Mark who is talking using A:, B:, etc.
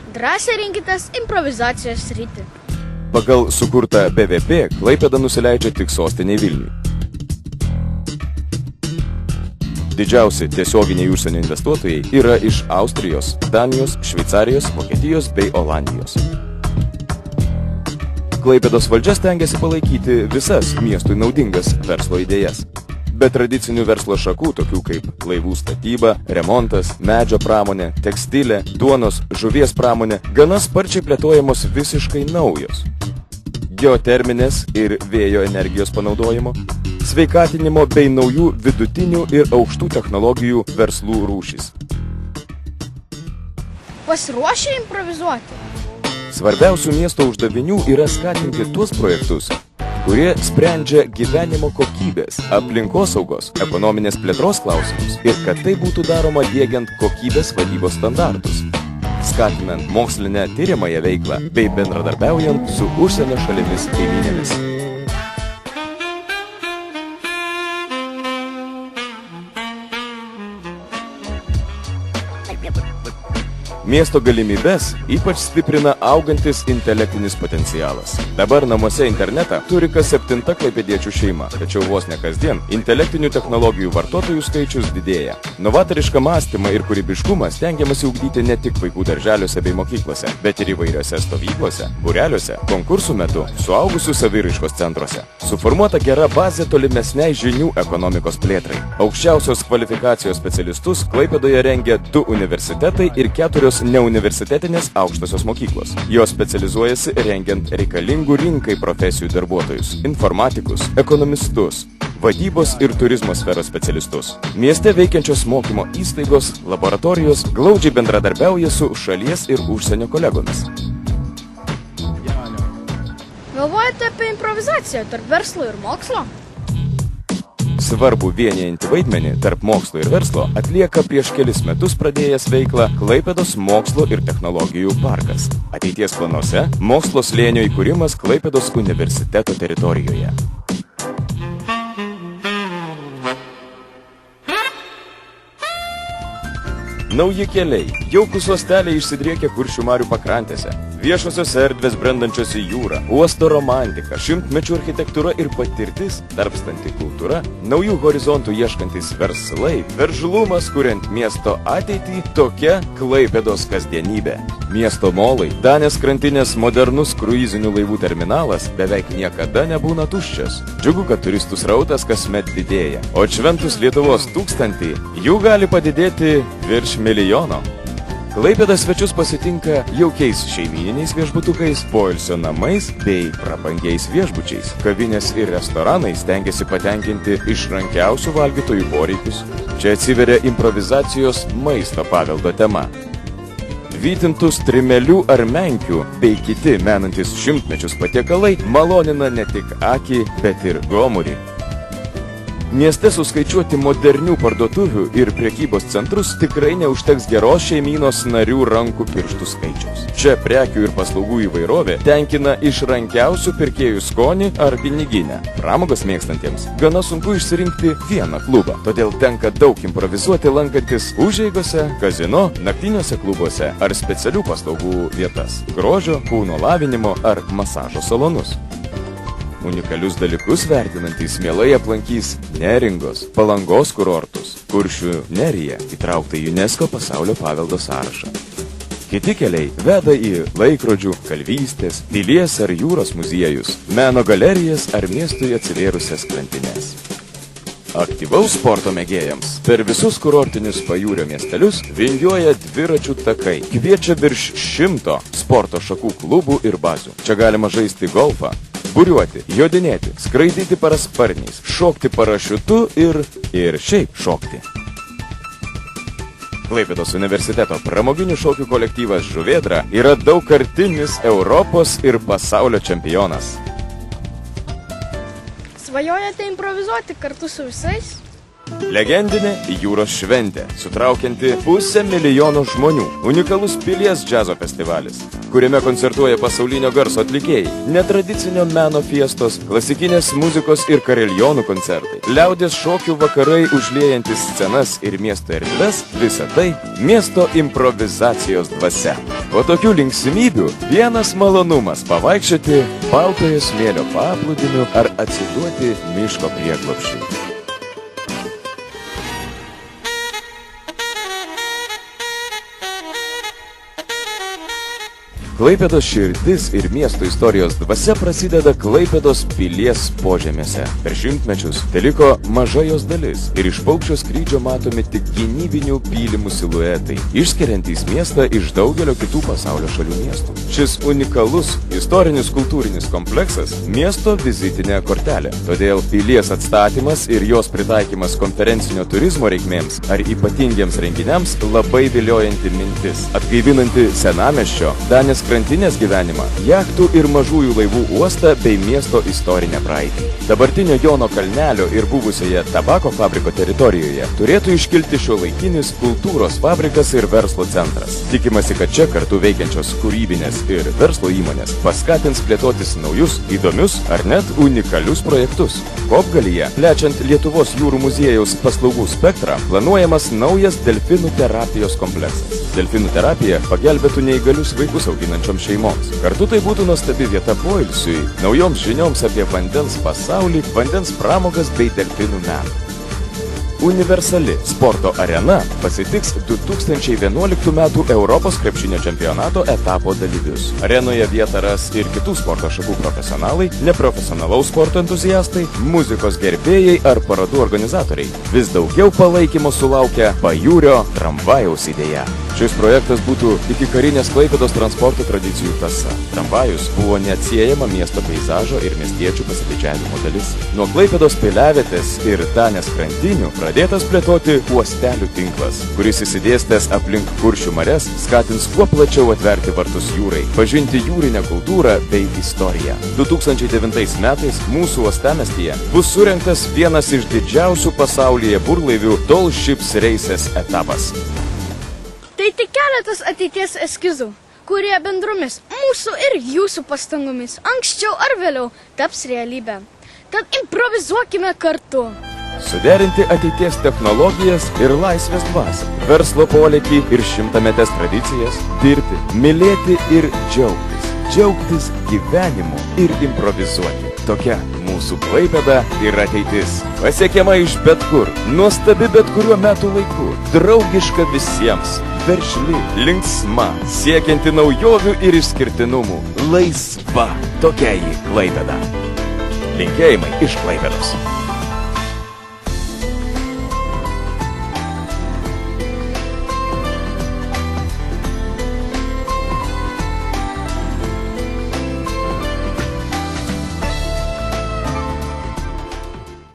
A: Drąsiai rinkitės improvizacijos sritį.
B: Pagal sukurtą BVP Klaipėda nusileidžia tik sostiniai Vilniui. Didžiausi tiesioginiai užsienio investuotojai yra iš Austrijos, Danijos, Šveicarijos, Vokietijos bei Olandijos. Klaipėdos valdžia stengiasi palaikyti visas miestui naudingas verslo idėjas. Be tradicinių verslo šakų, tokių kaip laivų statyba, remontas, medžio pramonė, tekstilė, duonos, žuvies pramonė, gana sparčiai plėtojamos visiškai naujos. Geoterminės ir vėjo energijos panaudojimo, sveikatinimo bei naujų vidutinių ir aukštų technologijų verslų rūšys.
A: Pasiruošę improvizuoti?
B: Svarbiausių miesto uždavinių yra skatinti tuos projektus, kurie sprendžia gyvenimo kokybės, aplinkosaugos, ekonominės plėtros klausimus ir kad tai būtų daroma diegiant kokybės vadybos standartus, skatinant mokslinę tyriamąją veiklą bei bendradarbiaujant su užsienio šalimis kaimynėmis. Miesto galimybes ypač stiprina augantis intelektinis potencialas. Dabar namuose internetą turi kas 7 klaipėdiečių šeima, tačiau vos ne kasdien intelektinių technologijų vartotojų skaičius didėja. Novatorišką mąstymą ir kūrybiškumą stengiamasi ugdyti ne tik vaikų darželiuose bei mokyklose, bet ir įvairiose stovyklose, būreliuose, konkursų metu, suaugusių saviraiškos centruose. Suformuota gera bazė tolimesniai žinių ekonomikos plėtrai. Aukščiausios kvalifikacijos specialistus Klaipėdoje rengia 2 universitetai ir 4 neuniversitetinės aukštosios mokyklos. Jos specializuojasi rengiant reikalingų rinkai profesijų darbuotojus, informatikus, ekonomistus, vadybos ir turizmo sferos specialistus. Mieste veikiančios mokymo įstaigos, laboratorijos glaudžiai bendradarbiauja su šalies ir užsienio kolegomis.
A: Galvojate apie improvizaciją tarp verslo ir mokslo?
B: Svarbu vienijantį vaidmenį tarp mokslo ir verslo atlieka prieš kelis metus pradėjęs veiklą Klaipėdos mokslo ir technologijų parkas. Ateities planuose mokslo slėnio įkūrimas Klaipėdos universiteto teritorijoje. Nauji keliai, jaukūs uosteliai išsidriekia Kuršių marių pakrantėse, viešosios erdvės brendančios į jūrą, uosto romantika, šimtmečių architektūra ir patirtis, tarpstanti kultūra, naujų horizontų ieškantis verslai, veržlumas kuriant miesto ateitį, tokia Klaipėdos kasdienybė. Miesto molai, Danės krantinės modernus kruizinių laivų terminalas beveik niekada nebūna tuščias. Džiugu, kad turistų srautas kasmet didėja, o atšventus Lietuvos 1000 jų gali padidėti virš 1 milijono. Klaipėda svečius pasitinka jaukiais šeimyniniais viešbutukais, poilsio namais bei prabangiais viešbučiais. Kavinės ir restoranai stengiasi patenkinti išrankiausių valgytojų poreikius. Čia atsiveria improvizacijos maisto paveldo tema. Vytintus trimelių ar menkių bei kiti menantis šimtmečius patiekalai malonina ne tik akį, bet ir gomurį. Mieste suskaičiuoti modernių parduotuvių ir prekybos centrus tikrai neužteks geros šeimynos narių rankų pirštų skaičiaus. Čia prekių ir paslaugų įvairovė tenkina išrankiausių pirkėjų skonį ar piniginę. Pramogas mėgstantiems gana sunku išsirinkti vieną klubą, todėl tenka daug improvizuoti lankantis užeigose, kazino, naktiniuose klubuose ar specialių paslaugų vietas – grožio, kūno lavinimo ar masažo salonus. Unikalius dalykus vertinantys mielai aplankys Neringos, Palangos kurortus, Kuršių neriją įtraukta į UNESCO pasaulio paveldo sąrašą. Kiti keliai veda į laikrodžių, kalvystės, pilies ar jūros muziejus, meno galerijas ar miestui atsivėrusias krantines. Aktyvaus sporto mėgėjams per visus kurortinius pajūrio miestelius vingiuoja dviračių takai. Kviečia virš 100 sporto šakų klubų ir bazių. Čia galima žaisti golfą, buriuoti, jodinėti, skraidyti parasparniais, šokti parašiutu ir šiaip šokti. Klaipėdos universiteto pramoginių šokių kolektyvas Žuvėdra yra daugkartinis Europos ir pasaulio čempionas.
A: Svajojate improvizuoti kartu su visais?
B: Legendinė jūros šventė, sutraukianti 500 000 žmonių. Unikalus Pilies džiazo festivalis, kuriame koncertuoja pasaulinio garso atlikėjai, netradicinio meno fiestos, klasikinės muzikos ir kariljonų koncertai, liaudies šokių vakarai užliejantis scenas ir miesto erdves, visa tai miesto improvizacijos dvasia. Po tokių linksmybių vienas malonumas pavaikščioti baltojo smėlio paplūdimiu ar atsiduoti miško prieglobsčiui. Klaipėdos širdis ir miesto istorijos dvasia prasideda Klaipėdos pilies požemėse. Per šimtmečius teliko maža jos dalis ir iš paukščio skrydžio matomi tik gynybinių pylimų siluetai, išskiriantys miestą iš daugelio kitų pasaulio šalių miestų. Šis unikalus istorinis kultūrinis kompleksas miesto vizitinė kortelė. Todėl pilies atstatymas ir jos pritaikymas konferencinio turizmo reikmėms ar ypatingiems renginiams labai viliojanti mintis, atgaivinanti senamiesčio, Danės krantinės gyvenimą, jachtų ir mažųjų laivų uostą bei miesto istorinę praeitį. Dabartinio Jono kalnelio ir buvusioje tabako fabriko teritorijoje turėtų iškilti šiuolaikinis kultūros fabrikas ir verslo centras. Tikimasi, kad čia kartu veikiančios kūrybinės ir verslo įmonės paskatins plėtotis naujus, įdomius ar net unikalius projektus. Kopgalyje, plečiant Lietuvos jūrų muziejaus paslaugų spektrą, planuojamas naujas delfinų terapijos kompleksas. Delfinų terapija pagelbėtų neįgalius vaikus auginančioms šeimoms. Kartu tai būtų nuostabi vieta poilsiui, naujoms žinioms apie vandens pasaulį, vandens pramogas bei delfinų meną. Universali sporto arena pasitiks 2011 metų Europos krepšinio čempionato etapo dalyvius. Arenoje vietą ras ir kitų sporto šakų profesionalai, neprofesionalaus sporto entuziastai, muzikos gerbėjai ar parodų organizatoriai. Vis daugiau palaikymo sulaukia pajūrio tramvajaus idėja. Šis projektas būtų iki karinės Klaipėdos transporto tradicijų tąsa. Tramvajus buvo neatsiejama miesto peizažo ir miestiečių pasididžiavimo dalis. Nuo Klaipėdos piliavietės ir Danės krantinių pradėtas plėtoti uostelių tinklas, kuris įsidėstęs aplink Kuršių marias skatins kuo plačiau atverti vartus jūrai, pažinti jūrinę kultūrą bei istoriją. 2009 metais mūsų uostamiestyje bus surengtas vienas iš didžiausių pasaulyje burlaivių Tall Ships Races etapas.
A: Tai tik keletas ateities eskizų, kurie bendromis mūsų ir jūsų pastangomis anksčiau ar vėliau taps realybė. Tad improvizuokime kartu.
B: Suderinti ateities technologijas ir laisvės dvasią, verslo polėkį ir šimtametės tradicijas, dirbti, mylėti ir džiaugtis. Džiaugtis gyvenimu ir improvizuoti. Tokia mūsų Klaipėda ir ateitis. Pasiekiama iš bet kur, nuostabi bet kuriuo metų laiku, draugiška visiems, veržli, linksma, siekianti naujovių ir išskirtinumų, laisva. Tokia ji Klaipėda. Linkėjimai iš Klaipėdos.